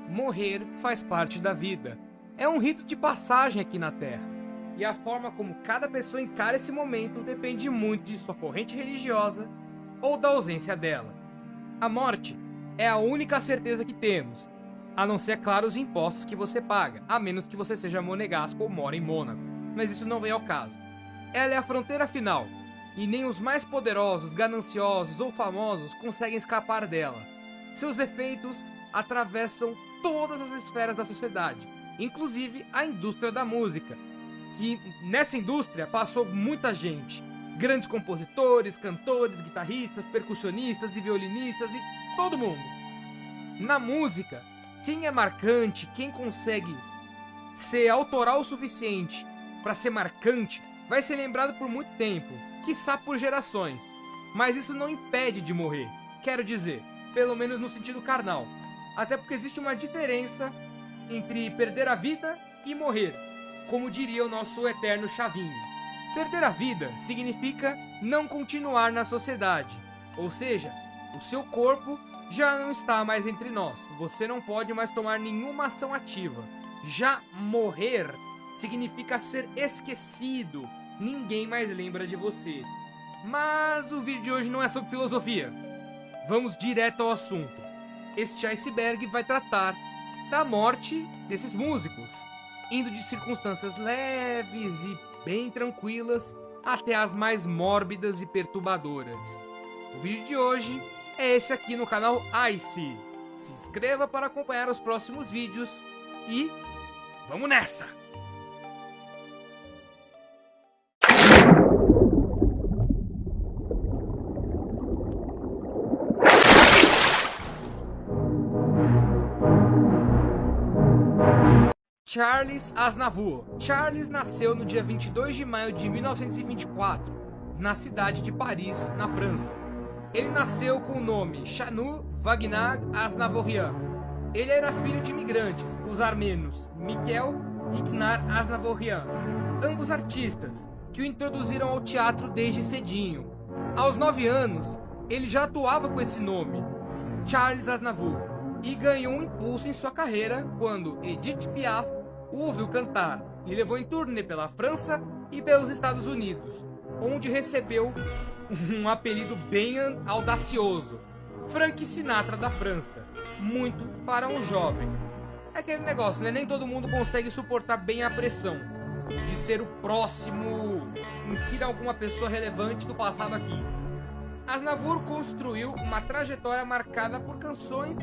Morrer faz parte da vida. É um rito de passagem aqui na Terra. E a forma como cada pessoa encara esse momento depende muito de sua corrente religiosa ou da ausência dela. A morte é a única certeza que temos, a não ser, claro, os impostos que você paga, a menos que você seja monegasco ou mora em Mônaco, mas isso não vem ao caso. Ela é a fronteira final, e nem os mais poderosos, gananciosos ou famosos conseguem escapar dela. Seus efeitos atravessam todas as esferas da sociedade, inclusive a indústria da música, que nessa indústria passou muita gente. Grandes compositores, cantores, guitarristas, percussionistas e violinistas e todo mundo. Na música, quem é marcante, quem consegue ser autoral o suficiente para ser marcante, vai ser lembrado por muito tempo, quiçá por gerações. Mas isso não impede de morrer, quero dizer, pelo menos no sentido carnal. Até porque existe uma diferença entre perder a vida e morrer, como diria o nosso eterno Chavinho. Perder a vida significa não continuar na sociedade, ou seja, o seu corpo já não está mais entre nós, você não pode mais tomar nenhuma ação ativa. Já morrer significa ser esquecido, ninguém mais lembra de você. Mas o vídeo de hoje não é sobre filosofia, vamos direto ao assunto. Este iceberg vai tratar da morte desses músicos, indo de circunstâncias leves e bem tranquilas até as mais mórbidas e perturbadoras. O vídeo de hoje é esse aqui no canal Ice. Se inscreva para acompanhar os próximos vídeos e vamos nessa! Charles Aznavour. Charles nasceu no dia 22 de maio de 1924, na cidade de Paris, na França. Ele nasceu com o nome Chanu Vagnag Aznavourian. Ele era filho de imigrantes, os armenos Mikel e Gnar Aznavourian, ambos artistas, que o introduziram ao teatro desde cedinho. Aos 9 anos, ele já atuava com esse nome, Charles Aznavour, e ganhou um impulso em sua carreira quando Edith Piaf o ouviu cantar e levou em turnê pela França e pelos Estados Unidos, onde recebeu um apelido bem audacioso, Frank Sinatra da França, muito para um jovem. É aquele negócio, né? Nem todo mundo consegue suportar bem a pressão de ser o próximo, insira alguma pessoa relevante do passado aqui. Aznavour construiu uma trajetória marcada por canções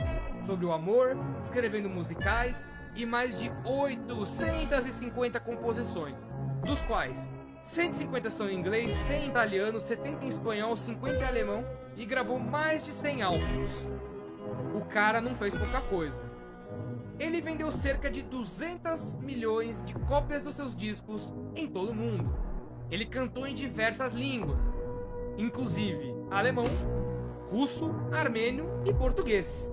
sobre o amor, escrevendo musicais e mais de 850 composições, dos quais 150 são em inglês, 100 em italiano, 70 em espanhol, 50 em alemão e gravou mais de 100 álbuns. O cara não fez pouca coisa. Ele vendeu cerca de 200 milhões de cópias dos seus discos em todo o mundo. Ele cantou em diversas línguas, inclusive alemão, russo, armênio e português.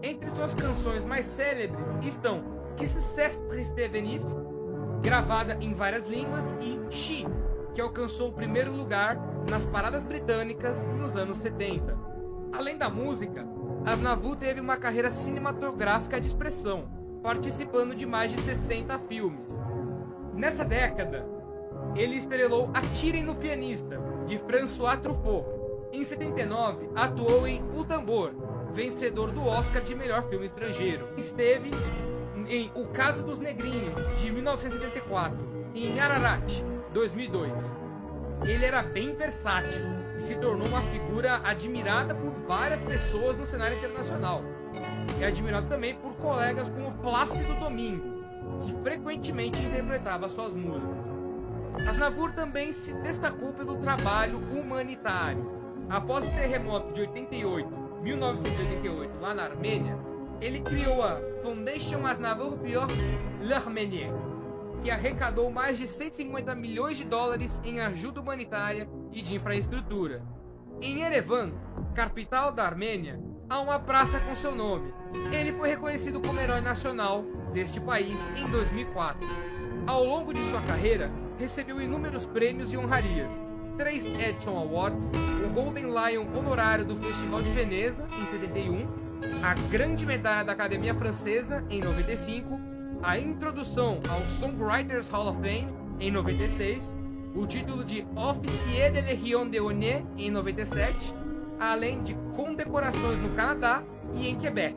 Entre suas canções mais célebres estão Que se sestre Venise, gravada em várias línguas, e She, que alcançou o primeiro lugar nas paradas britânicas nos anos 70. Além da música, Aznavour teve uma carreira cinematográfica de expressão, participando de mais de 60 filmes. Nessa década, ele estrelou Atirem no Pianista, de François Truffaut. Em 79, atuou em O Tambor, vencedor do Oscar de melhor filme estrangeiro. Esteve em O Caso dos Negrinhos, de 1974, e em Ararat, 2002. Ele era bem versátil e se tornou uma figura admirada por várias pessoas no cenário internacional. E admirado também por colegas como Plácido Domingo, que frequentemente interpretava suas músicas. Aznavour também se destacou pelo trabalho humanitário. Após o terremoto de 1988, lá na Armênia, ele criou a Fondation Aznavour pour l'Arménie, que arrecadou mais de 150 milhões de dólares em ajuda humanitária e de infraestrutura. Em Erevan, capital da Armênia, há uma praça com seu nome. Ele foi reconhecido como herói nacional deste país em 2004. Ao longo de sua carreira, recebeu inúmeros prêmios e honrarias. 3 Edison Awards, o Golden Lion honorário do Festival de Veneza, em 71, a grande medalha da Academia Francesa em 95, a introdução ao Songwriters Hall of Fame em 96, o título de Officier de Légion d'Honneur em 97, além de condecorações no Canadá e em Quebec.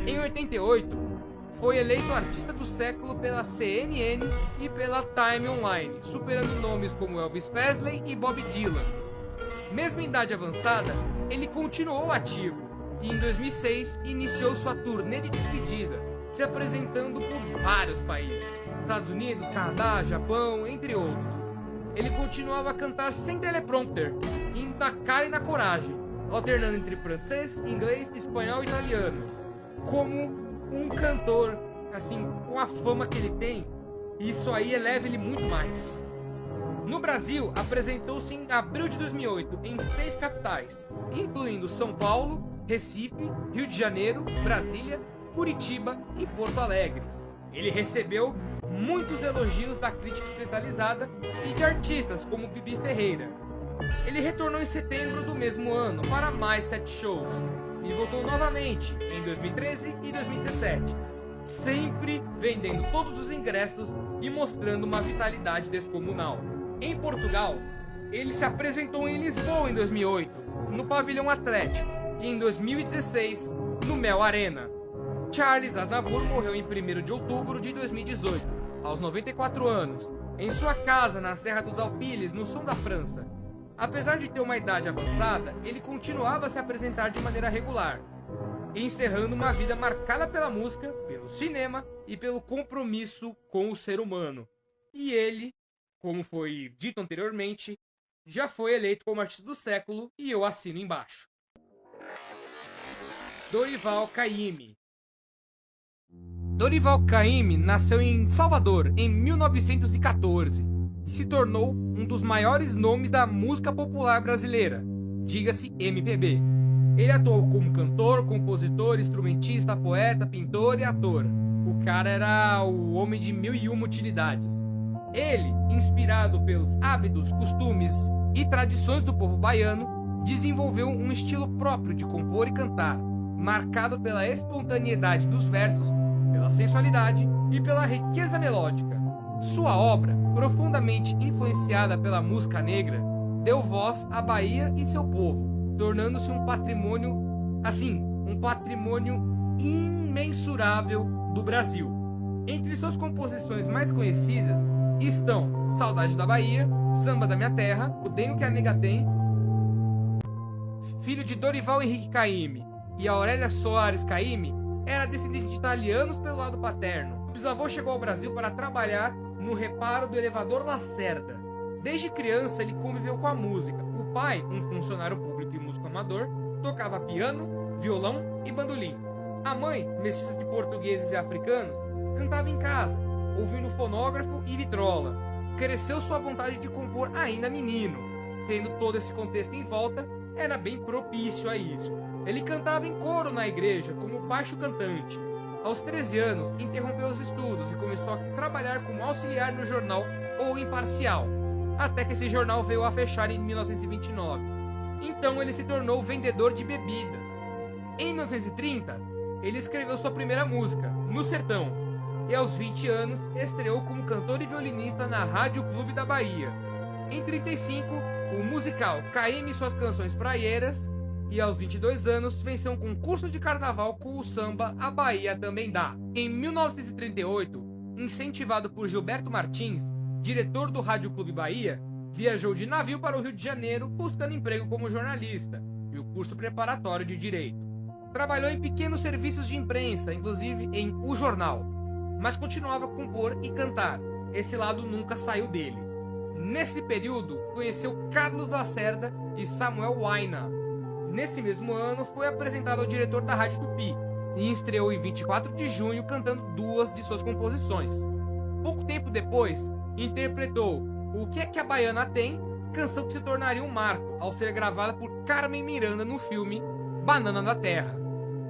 Em 88, foi eleito artista do século pela CNN e pela Time Online, superando nomes como Elvis Presley e Bob Dylan. Mesmo em idade avançada, ele continuou ativo e em 2006 iniciou sua turnê de despedida, se apresentando por vários países, Estados Unidos, Canadá, Japão, entre outros. Ele continuava a cantar sem teleprompter, indo na cara e na coragem, alternando entre francês, inglês, espanhol e italiano. Como um cantor, assim, com a fama que ele tem, isso aí eleva ele muito mais. No Brasil, apresentou-se em abril de 2008 em 6 capitais, incluindo São Paulo, Recife, Rio de Janeiro, Brasília, Curitiba e Porto Alegre. Ele recebeu muitos elogios da crítica especializada e de artistas como Bibi Ferreira. Ele retornou em setembro do mesmo ano para mais 7 shows e voltou novamente em 2013 e 2017, sempre vendendo todos os ingressos e mostrando uma vitalidade descomunal. Em Portugal, ele se apresentou em Lisboa em 2008, no Pavilhão Atlético, e em 2016, no Mel Arena. Charles Aznavour morreu em 1º de outubro de 2018, aos 94 anos, em sua casa na Serra dos Alpiles, no sul da França. Apesar de ter uma idade avançada, ele continuava a se apresentar de maneira regular, encerrando uma vida marcada pela música, pelo cinema e pelo compromisso com o ser humano. E ele, como foi dito anteriormente, já foi eleito como artista do século e eu assino embaixo. Dorival Caymmi. Dorival Caymmi nasceu em Salvador em 1914 e se tornou um dos maiores nomes da música popular brasileira, diga-se MPB. Ele atuou como cantor, compositor, instrumentista, poeta, pintor e ator. O cara era o homem de 1001 utilidades. Ele, inspirado pelos hábitos, costumes e tradições do povo baiano, desenvolveu um estilo próprio de compor e cantar, marcado pela espontaneidade dos versos, pela sensualidade e pela riqueza melódica. Sua obra, profundamente influenciada pela música negra, deu voz à Bahia e seu povo, tornando-se um patrimônio imensurável do Brasil. Entre suas composições mais conhecidas estão Saudade da Bahia, Samba da Minha Terra, O Denho que a Nega Tem. Filho de Dorival Henrique Caymmi e Aurélia Soares Caymmi, era descendente de italianos pelo lado paterno. O bisavô chegou ao Brasil para trabalhar no reparo do elevador Lacerda. Desde criança ele conviveu com a música. O pai, um funcionário público e músico amador, tocava piano, violão e bandolim. A mãe, mestiça de portugueses e africanos, cantava em casa, ouvindo fonógrafo e vitrola. Cresceu sua vontade de compor ainda menino. Tendo todo esse contexto em volta, era bem propício a isso. Ele cantava em coro na igreja como baixo cantante. Aos 13 anos, interrompeu os estudos e começou a trabalhar como auxiliar no jornal O Imparcial, até que esse jornal veio a fechar em 1929. Então ele se tornou vendedor de bebidas. Em 1930, ele escreveu sua primeira música, No Sertão, e aos 20 anos estreou como cantor e violinista na Rádio Clube da Bahia. Em 35, o musical Caymmi e Suas Canções Praieiras, e aos 22 anos venceu um concurso de carnaval com o samba A Bahia Também Dá. Em 1938, incentivado por Gilberto Martins, diretor do Rádio Clube Bahia, viajou de navio para o Rio de Janeiro buscando emprego como jornalista e o curso preparatório de Direito. Trabalhou em pequenos serviços de imprensa, inclusive em O Jornal, mas continuava a compor e cantar. Esse lado nunca saiu dele. Nesse período, conheceu Carlos Lacerda e Samuel Waina. Nesse mesmo ano, foi apresentado ao diretor da Rádio Tupi e estreou em 24 de junho cantando 2 de suas composições. Pouco tempo depois, interpretou O Que É Que a Baiana Tem, canção que se tornaria um marco ao ser gravada por Carmen Miranda no filme Banana da Terra.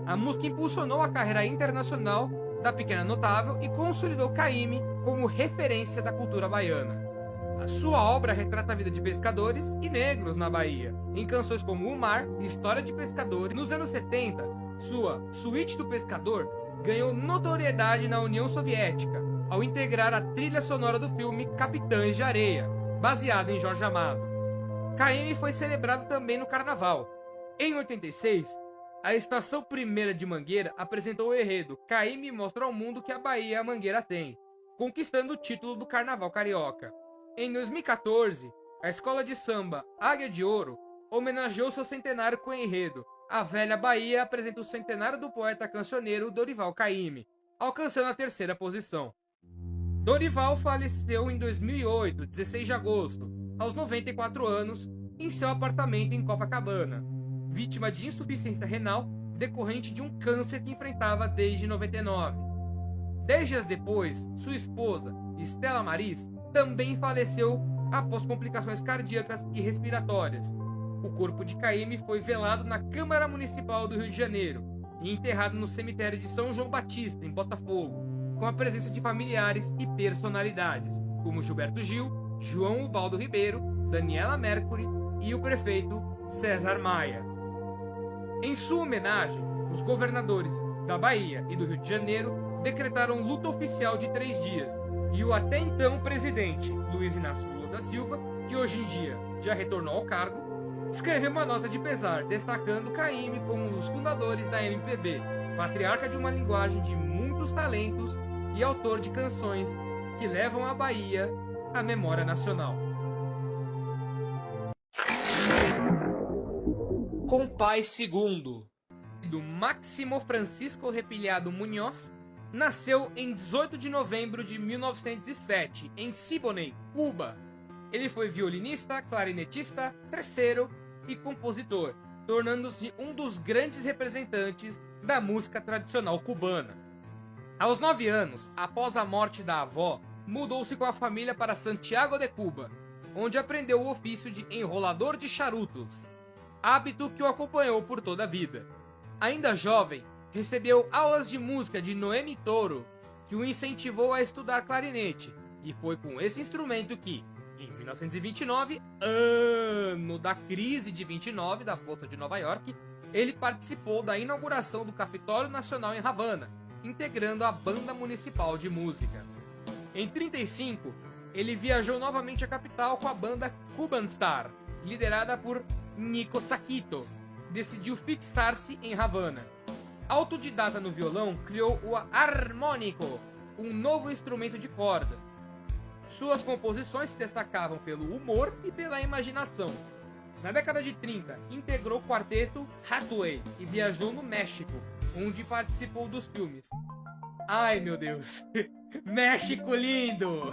A música impulsionou a carreira internacional da pequena notável e consolidou Caymmi como referência da cultura baiana. A sua obra retrata a vida de pescadores e negros na Bahia, em canções como O Mar, História de Pescadores. Nos anos 70, Sua Suíte do Pescador ganhou notoriedade na União Soviética ao integrar a trilha sonora do filme Capitães de Areia, baseado em Jorge Amado. Caymmi foi celebrado também no Carnaval. Em 86, a Estação Primeira de Mangueira apresentou o enredo Caymmi mostra ao mundo que a Bahia Mangueira tem, conquistando o título do Carnaval Carioca. Em 2014, a escola de samba Águia de Ouro homenageou seu centenário com o enredo A Velha Bahia apresenta o centenário do poeta cancioneiro Dorival Caymmi, alcançando a terceira posição. Dorival faleceu em 2008, 16 de agosto, aos 94 anos, em seu apartamento em Copacabana, vítima de insuficiência renal decorrente de um câncer que enfrentava desde 99. 10 dias depois, sua esposa, Estela Maris, também faleceu após complicações cardíacas e respiratórias. O corpo de Caymmi foi velado na Câmara Municipal do Rio de Janeiro e enterrado no cemitério de São João Batista, em Botafogo, com a presença de familiares e personalidades, como Gilberto Gil, João Ubaldo Ribeiro, Daniela Mercury e o prefeito César Maia. Em sua homenagem, os governadores da Bahia e do Rio de Janeiro decretaram luto oficial de 3 dias, e o até então presidente, Luiz Inácio Lula da Silva, que hoje em dia já retornou ao cargo, escreveu uma nota de pesar, destacando Caymmi como um dos fundadores da MPB, patriarca de uma linguagem de muitos talentos e autor de canções que levam a Bahia à memória nacional. Compai II, do Máximo Francisco Repilhado Munhoz, nasceu em 18 de novembro de 1907, em Siboney, Cuba. Ele foi violinista, clarinetista, terceiro e compositor, tornando-se um dos grandes representantes da música tradicional cubana. Aos 9 anos, após a morte da avó, mudou-se com a família para Santiago de Cuba, onde aprendeu o ofício de enrolador de charutos, hábito que o acompanhou por toda a vida. Ainda jovem, recebeu aulas de música de Noemi Toro, que o incentivou a estudar clarinete, e foi com esse instrumento que, em 1929, ano da crise de 29 da Bolsa de Nova York, ele participou da inauguração do Capitólio Nacional em Havana, integrando a Banda Municipal de Música. Em 35, ele viajou novamente à capital com a banda Cuban Star, liderada por Nico Saquito. Decidiu fixar-se em Havana. Autodidata no violão, criou o harmônico, um novo instrumento de cordas. Suas composições se destacavam pelo humor e pela imaginação. Na década de 30, integrou o quarteto Hathaway e viajou no México, onde participou dos filmes. Ai meu Deus, México lindo!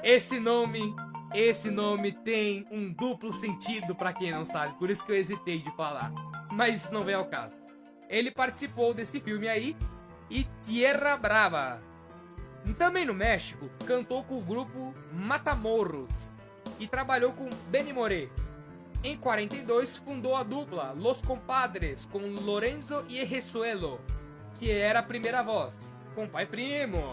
Esse nome tem um duplo sentido para quem não sabe, por isso que eu hesitei de falar, mas isso não vem ao caso. Ele participou desse filme aí e Tierra Brava. Também no México, cantou com o grupo Matamoros e trabalhou com Benny Moré. Em 42, fundou a dupla Los Compadres com Lorenzo e Resuelo, que era a primeira voz, Compai Primo.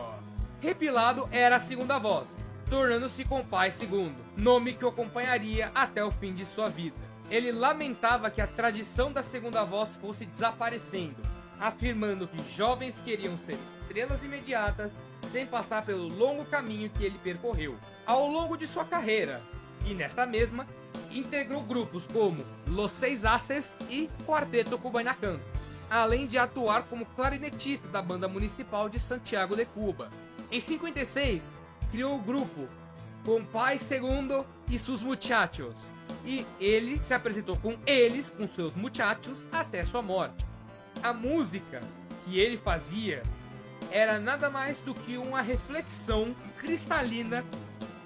Repilado era a segunda voz, tornando-se Compai II, nome que o acompanharia até o fim de sua vida. Ele lamentava que a tradição da segunda voz fosse desaparecendo, afirmando que jovens queriam ser estrelas imediatas sem passar pelo longo caminho que ele percorreu ao longo de sua carreira. E nesta mesma, integrou grupos como Los Seis Aces e Quarteto Cubanacan, além de atuar como clarinetista da Banda Municipal de Santiago de Cuba. Em 56, criou o grupo Compai II e Sus Muchachos, e ele se apresentou com eles, com seus muchachos, até sua morte. A música que ele fazia era nada mais do que uma reflexão cristalina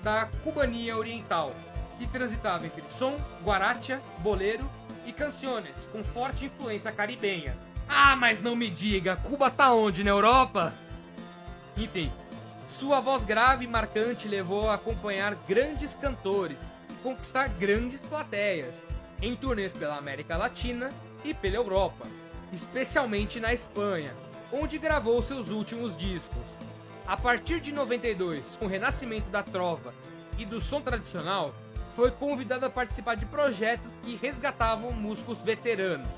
da cubania oriental, que transitava entre som, guaracha, bolero e canções com forte influência caribenha. Ah, mas não me diga, Cuba tá onde? Na Europa? Enfim, sua voz grave e marcante levou a acompanhar grandes cantores e conquistar grandes plateias em turnês pela América Latina e pela Europa, especialmente na Espanha, onde gravou seus últimos discos. A partir de 92, com o renascimento da trova e do som tradicional, foi convidado a participar de projetos que resgatavam músicos veteranos.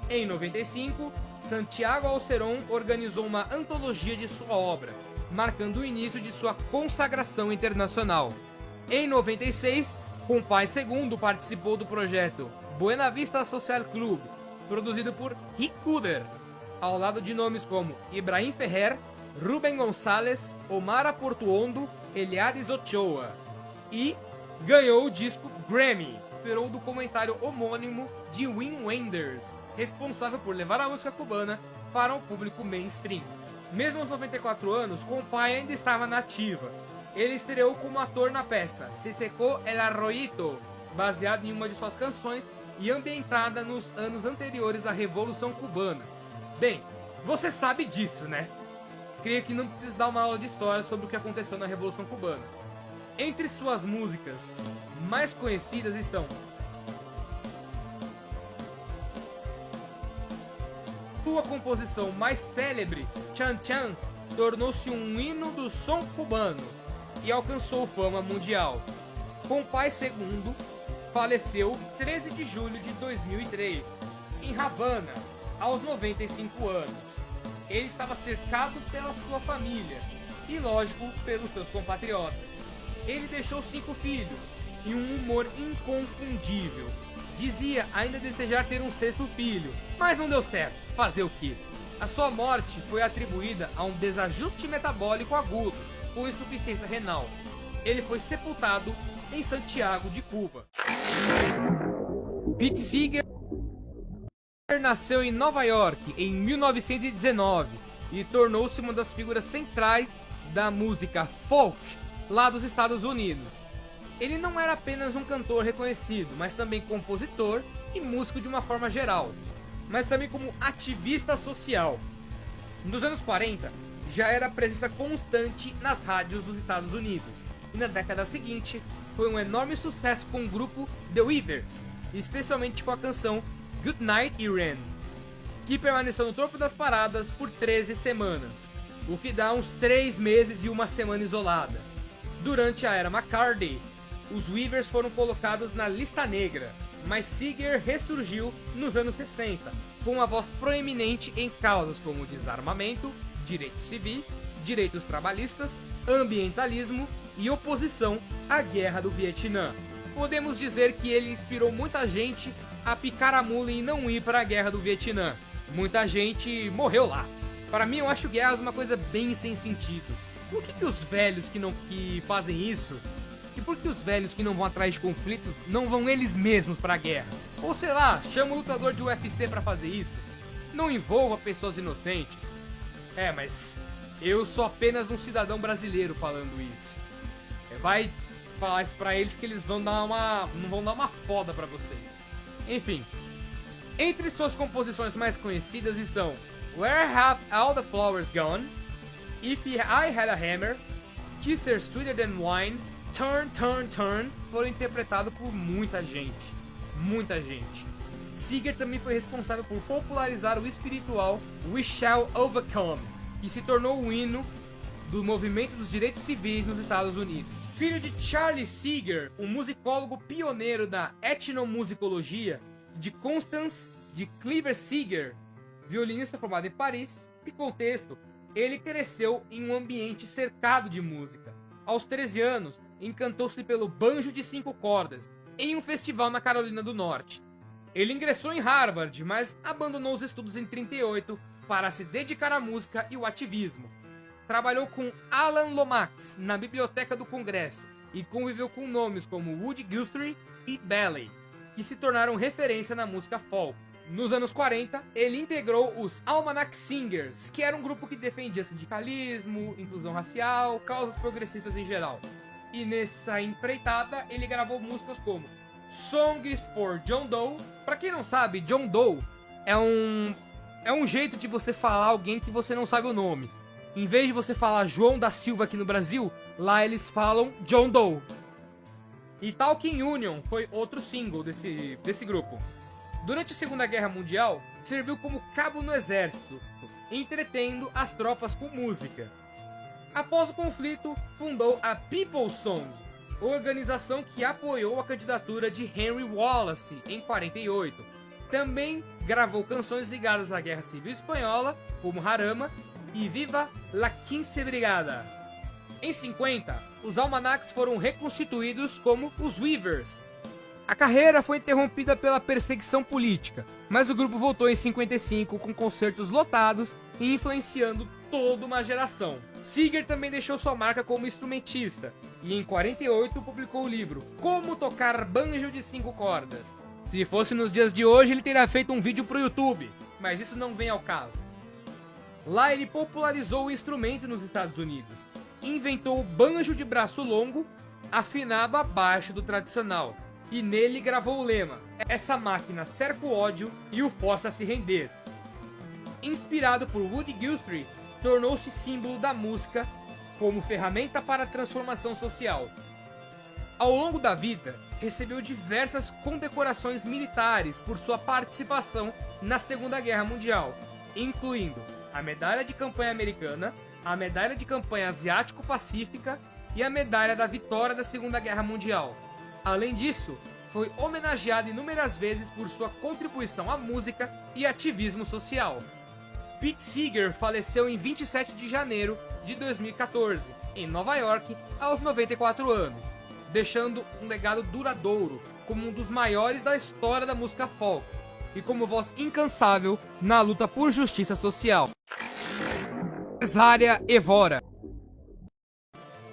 Em 95, Santiago Alceron organizou uma antologia de sua obra, marcando o início de sua consagração internacional. Em 96, Compay II participou do projeto Buena Vista Social Club, produzido por Rick Kuder, ao lado de nomes como Ibrahim Ferrer, Rubén González, Omar Portuondo, Eliades Ochoa, e ganhou o disco Grammy, esperou o documentário homônimo de Wim Wenders, responsável por levar a música cubana para o público mainstream. Mesmo aos 94 anos, Compay ainda estava na ativa. Ele estreou como ator na peça Se Secó el Arroyito, baseada em uma de suas canções e ambientada nos anos anteriores à Revolução Cubana. Bem, você sabe disso, né? Creio que não precisa dar uma aula de história sobre o que aconteceu na Revolução Cubana. Entre suas músicas mais conhecidas estão sua composição mais célebre, Chan Chan, tornou-se um hino do som cubano e alcançou fama mundial. Compay II faleceu em 13 de julho de 2003, em Havana, aos 95 anos. Ele estava cercado pela sua família e, lógico, pelos seus compatriotas. Ele deixou 5 filhos e um humor inconfundível. Dizia ainda desejar ter um 6º filho, mas não deu certo. Fazer o quê? A sua morte foi atribuída a um desajuste metabólico agudo, com insuficiência renal. Ele foi sepultado em Santiago de Cuba. Pete Seeger nasceu em Nova York em 1919 e tornou-se uma das figuras centrais da música folk lá dos Estados Unidos. Ele não era apenas um cantor reconhecido, mas também compositor e músico de uma forma geral, mas também como ativista social. Nos anos 40, já era presença constante nas rádios dos Estados Unidos, e na década seguinte foi um enorme sucesso com o grupo The Weavers, especialmente com a canção Good Night Iran, que permaneceu no topo das paradas por 13 semanas, o que dá uns 3 meses e uma semana isolada. Durante a era McCartney, os Weavers foram colocados na lista negra, mas Seeger ressurgiu nos anos 60, com uma voz proeminente em causas como desarmamento, direitos civis, direitos trabalhistas, ambientalismo e oposição à Guerra do Vietnã. Podemos dizer que ele inspirou muita gente a picar a mula e não ir para a Guerra do Vietnã. Muita gente morreu lá. Para mim, eu acho guerras uma coisa bem sem sentido. Por que os velhos que fazem isso, e por que os velhos que não vão atrás de conflitos não vão eles mesmos para a guerra? Ou sei lá, chama o lutador de UFC para fazer isso. Não envolva pessoas inocentes. Mas eu sou apenas um cidadão brasileiro falando isso. Vai falar isso pra eles que eles não vão dar uma foda pra vocês. Enfim, entre suas composições mais conhecidas estão Where Have All the Flowers Gone, If I Had a Hammer, Kisser Sweeter Than Wine, Turn, Turn, Turn, foram interpretados por muita gente. Muita gente. Seeger também foi responsável por popularizar o espiritual We Shall Overcome, que se tornou o hino do movimento dos direitos civis nos Estados Unidos. Filho de Charles Seeger, um musicólogo pioneiro da etnomusicologia, de Constance de Cleaver Seeger, violinista formado em Paris, nesse contexto, ele cresceu em um ambiente cercado de música. Aos 13 anos, encantou-se pelo banjo de 5 cordas, em um festival na Carolina do Norte. Ele ingressou em Harvard, mas abandonou os estudos em 38 para se dedicar à música e ao ativismo. Trabalhou com Alan Lomax na Biblioteca do Congresso e conviveu com nomes como Woody Guthrie e Bailey, que se tornaram referência na música folk. Nos anos 40, ele integrou os Almanac Singers, que era um grupo que defendia sindicalismo, inclusão racial, causas progressistas em geral. E nessa empreitada, ele gravou músicas como Songs for John Doe. Pra quem não sabe, John Doe é um jeito de você falar alguém que você não sabe o nome. Em vez de você falar João da Silva aqui no Brasil, lá eles falam John Doe. E Talking Union foi outro single desse grupo. Durante a Segunda Guerra Mundial, serviu como cabo no exército, entretendo as tropas com música. Após o conflito, fundou a People's Song, organização que apoiou a candidatura de Henry Wallace em 48, Também gravou canções ligadas à Guerra Civil Espanhola, como Jarama e Viva la Quince Brigada. Em 50, os almanacs foram reconstituídos como os Weavers. A carreira foi interrompida pela perseguição política, mas o grupo voltou em 55 com concertos lotados e influenciando toda uma geração. Seeger também deixou sua marca como instrumentista e em 48 publicou o livro Como Tocar Banjo de 5 Cordas. Se fosse nos dias de hoje, ele teria feito um vídeo pro YouTube, mas isso não vem ao caso. Lá ele popularizou o instrumento nos Estados Unidos, inventou o banjo de braço longo, afinado abaixo do tradicional, e nele gravou o lema: essa máquina cerca o ódio e o força a se render. Inspirado por Woody Guthrie, tornou-se símbolo da música como ferramenta para a transformação social. Ao longo da vida, recebeu diversas condecorações militares por sua participação na Segunda Guerra Mundial, incluindo a Medalha de Campanha Americana, a Medalha de Campanha Asiático-Pacífica e a Medalha da Vitória da Segunda Guerra Mundial. Além disso, foi homenageado inúmeras vezes por sua contribuição à música e ativismo social. Pete Seeger faleceu em 27 de janeiro de 2014, em Nova York, aos 94 anos, deixando um legado duradouro como um dos maiores da história da música folk e como voz incansável na luta por justiça social. Cesária Évora.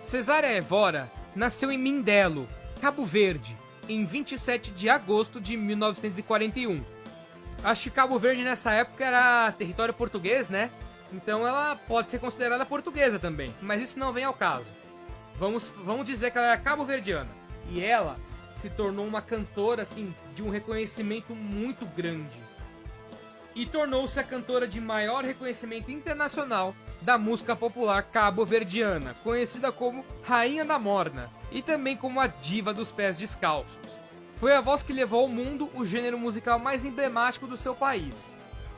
Cesária Évora nasceu em Mindelo, Cabo Verde, em 27 de agosto de 1941. Acho que Cabo Verde nessa época era território português, né? Então ela pode ser considerada portuguesa também, mas isso não vem ao caso. Vamos dizer que ela era cabo-verdiana. E ela se tornou uma cantora assim, de um reconhecimento muito grande. E tornou-se a cantora de maior reconhecimento internacional da música popular cabo-verdiana, conhecida como Rainha da Morna e também como a Diva dos Pés Descalços. Foi a voz que levou ao mundo o gênero musical mais emblemático do seu país.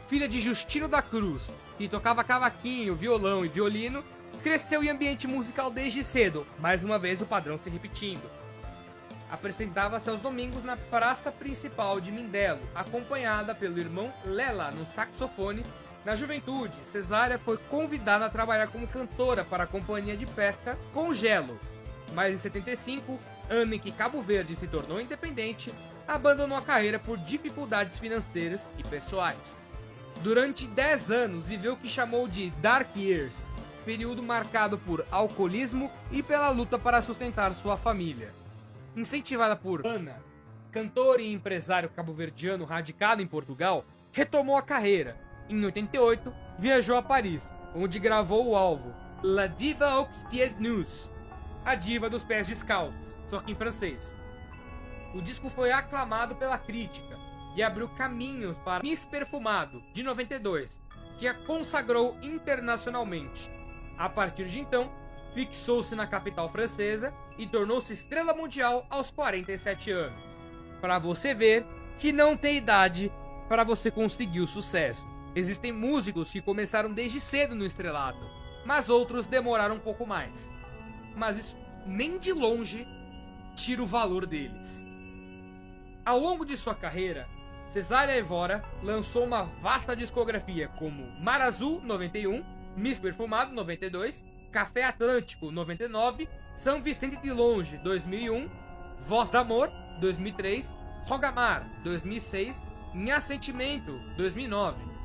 Filha de Justino da Cruz, que tocava cavaquinho, violão e violino, cresceu em ambiente musical desde cedo, mais uma vez o padrão se repetindo. Apresentava-se aos domingos na praça principal de Mindelo, acompanhada pelo irmão Lela no saxofone. Na juventude, Cesária foi convidada a trabalhar como cantora para a companhia de pesca Congelo, mas em 75, ano em que Cabo Verde se tornou independente, abandonou a carreira por dificuldades financeiras e pessoais. Durante 10 anos viveu o que chamou de Dark Years, período marcado por alcoolismo e pela luta para sustentar sua família. Incentivada por Ana, cantor e empresário cabo-verdiano radicado em Portugal, retomou a carreira. Em 88, viajou a Paris, onde gravou o álbum La Diva aux Pieds Nus, a Diva dos Pés Descalços, só que em francês. O disco foi aclamado pela crítica e abriu caminhos para Miss Perfumado, de 92, que a consagrou internacionalmente. A partir de então, fixou-se na capital francesa e tornou-se estrela mundial aos 47 anos. Para você ver que não tem idade para você conseguir o sucesso. Existem músicos que começaram desde cedo no estrelato, mas outros demoraram um pouco mais. Mas isso nem de longe tira o valor deles. Ao longo de sua carreira, Cesária Évora lançou uma vasta discografia como Mar Azul 91, Miss Perfumado 92, Café Atlântico 99, São Vicente de Longe 2001, Voz da Amor 2003, Rogamar 2006, Nha Sentimento 2009.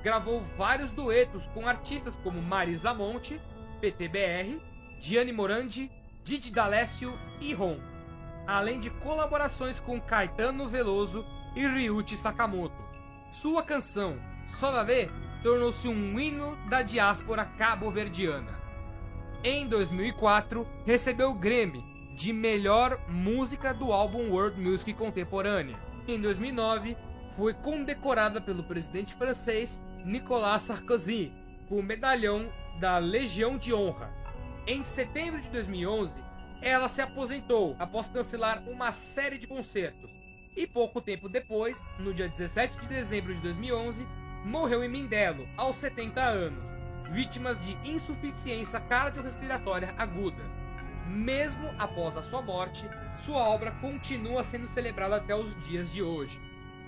Gravou vários duetos com artistas como Marisa Monte, PTBR, Gianni Morandi, Didi D'Alessio e Ron, além de colaborações com Caetano Veloso e Ryuichi Sakamoto. Sua canção Solave tornou-se um hino da diáspora cabo-verdiana. Em 2004, recebeu o Grammy de Melhor Música do álbum World Music Contemporânea. Em 2009, foi condecorada pelo presidente francês Nicolas Sarkozy com o medalhão da Legião de Honra. Em setembro de 2011, ela se aposentou após cancelar uma série de concertos e pouco tempo depois, no dia 17 de dezembro de 2011, morreu em Mindelo, aos 70 anos, vítimas de insuficiência cardiorrespiratória aguda. Mesmo após a sua morte, sua obra continua sendo celebrada até os dias de hoje.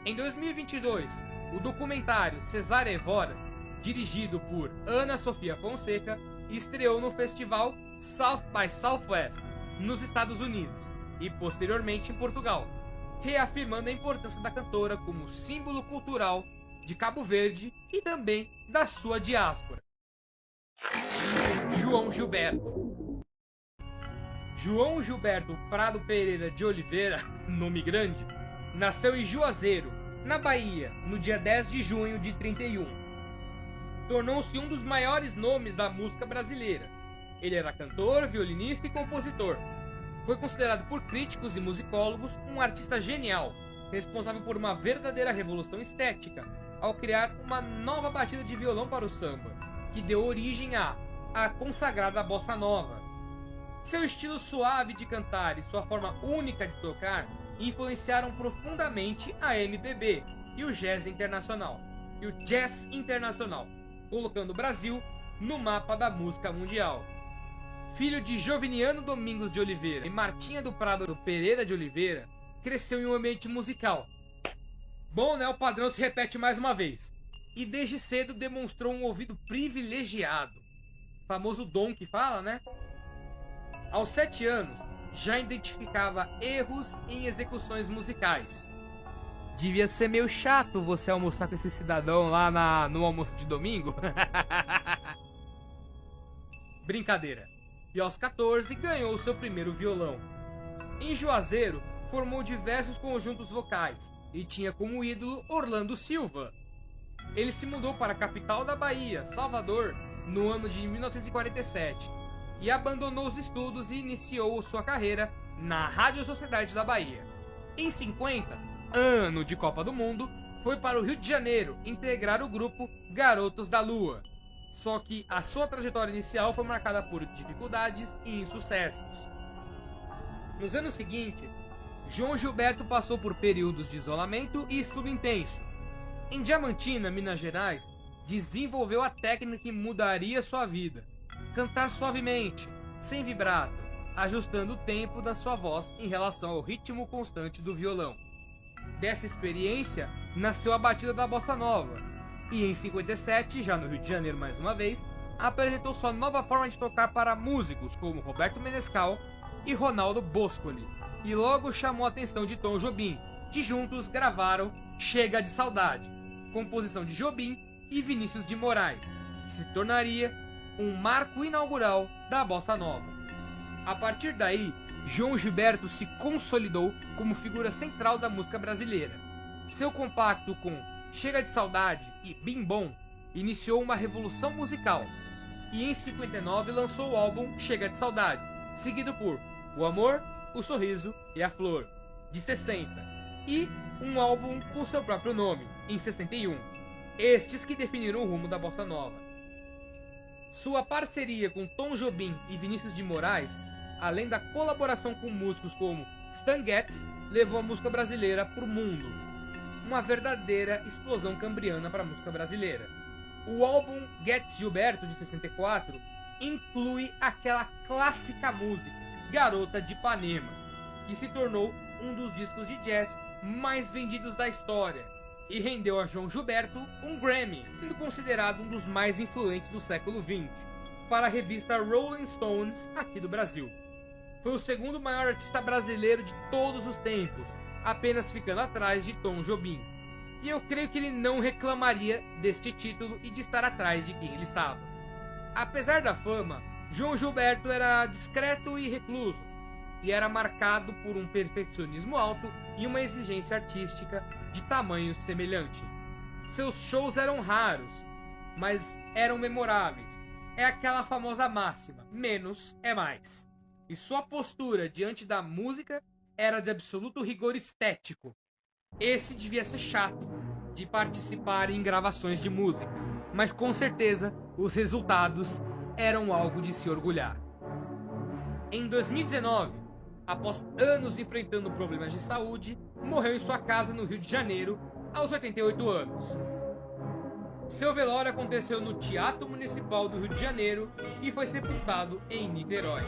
Em 2022, o documentário Cesare Evora, dirigido por Ana Sofia Fonseca, estreou no festival South by Southwest, nos Estados Unidos, e posteriormente em Portugal, reafirmando a importância da cantora como símbolo cultural de Cabo Verde e também da sua diáspora. João Gilberto. João Gilberto Prado Pereira de Oliveira, nome grande, nasceu em Juazeiro, na Bahia, no dia 10 de junho de 31. Tornou-se um dos maiores nomes da música brasileira. Ele era cantor, violinista e compositor. Foi considerado por críticos e musicólogos um artista genial, responsável por uma verdadeira revolução estética, ao criar uma nova batida de violão para o samba, que deu origem à consagrada bossa nova. Seu estilo suave de cantar e sua forma única de tocar influenciaram profundamente a MPB e o jazz internacional, colocando o Brasil no mapa da música mundial. Filho de Joviniano Domingos de Oliveira e Martinha do Prado Pereira de Oliveira, cresceu em um ambiente musical. Bom, né? O padrão se repete mais uma vez. E desde cedo demonstrou um ouvido privilegiado. Famoso dom que fala, né? Aos 7 anos, já identificava erros em execuções musicais. Devia ser meio chato você almoçar com esse cidadão lá no almoço de domingo. Brincadeira. E aos 14 ganhou seu primeiro violão. Em Juazeiro, formou diversos conjuntos vocais e tinha como ídolo Orlando Silva. Ele se mudou para a capital da Bahia, Salvador, no ano de 1947 e abandonou os estudos e iniciou sua carreira na Rádio Sociedade da Bahia. Em 50, ano de Copa do Mundo, foi para o Rio de Janeiro integrar o grupo Garotos da Lua. Só que a sua trajetória inicial foi marcada por dificuldades e insucessos. Nos anos seguintes, João Gilberto passou por períodos de isolamento e estudo intenso. Em Diamantina, Minas Gerais, desenvolveu a técnica que mudaria sua vida: cantar suavemente, sem vibrato, ajustando o tempo da sua voz em relação ao ritmo constante do violão. Dessa experiência nasceu a batida da bossa nova. E em 57, já no Rio de Janeiro mais uma vez, apresentou sua nova forma de tocar para músicos como Roberto Menescal e Ronaldo Boscoli, e logo chamou a atenção de Tom Jobim, que juntos gravaram Chega de Saudade, composição de Jobim e Vinícius de Moraes, que se tornaria um marco inaugural da bossa nova. A partir daí, João Gilberto se consolidou como figura central da música brasileira. Seu compacto com Chega de Saudade e Bim Bom iniciou uma revolução musical, e em 59 lançou o álbum Chega de Saudade, seguido por O Amor, O Sorriso e A Flor, de 60, e um álbum com seu próprio nome, em 61, estes que definiram o rumo da bossa nova. Sua parceria com Tom Jobim e Vinícius de Moraes, além da colaboração com músicos como Stan Getz, levou a música brasileira para o mundo. Uma verdadeira explosão cambriana para a música brasileira. O álbum Getz Gilberto, de 64, inclui aquela clássica música Garota de Ipanema, que se tornou um dos discos de jazz mais vendidos da história e rendeu a João Gilberto um Grammy, sendo considerado um dos mais influentes do século XX, para a revista Rolling Stones aqui do Brasil. Foi o segundo maior artista brasileiro de todos os tempos, apenas ficando atrás de Tom Jobim. E eu creio que ele não reclamaria deste título e de estar atrás de quem ele estava. Apesar da fama, João Gilberto era discreto e recluso, e era marcado por um perfeccionismo alto e uma exigência artística de tamanho semelhante. Seus shows eram raros, mas eram memoráveis. É aquela famosa máxima: menos é mais. E sua postura diante da música era de absoluto rigor estético. Esse devia ser chato de participar em gravações de música, mas com certeza os resultados eram algo de se orgulhar. Em 2019, após anos enfrentando problemas de saúde, morreu em sua casa no Rio de Janeiro, aos 88 anos. Seu velório aconteceu no Teatro Municipal do Rio de Janeiro e foi sepultado em Niterói.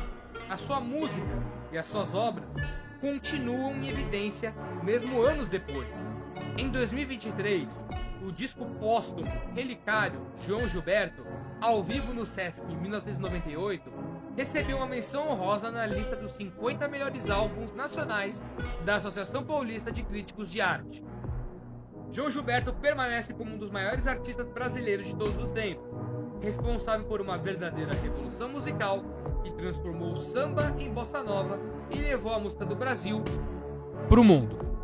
A sua música e as suas obras continuam em evidência mesmo anos depois. Em 2023, o disco póstumo Relicário João Gilberto, ao vivo no Sesc em 1998, recebeu uma menção honrosa na lista dos 50 melhores álbuns nacionais da Associação Paulista de Críticos de Arte. João Gilberto permanece como um dos maiores artistas brasileiros de todos os tempos, responsável por uma verdadeira revolução musical que transformou o samba em bossa nova e levou a música do Brasil para o mundo.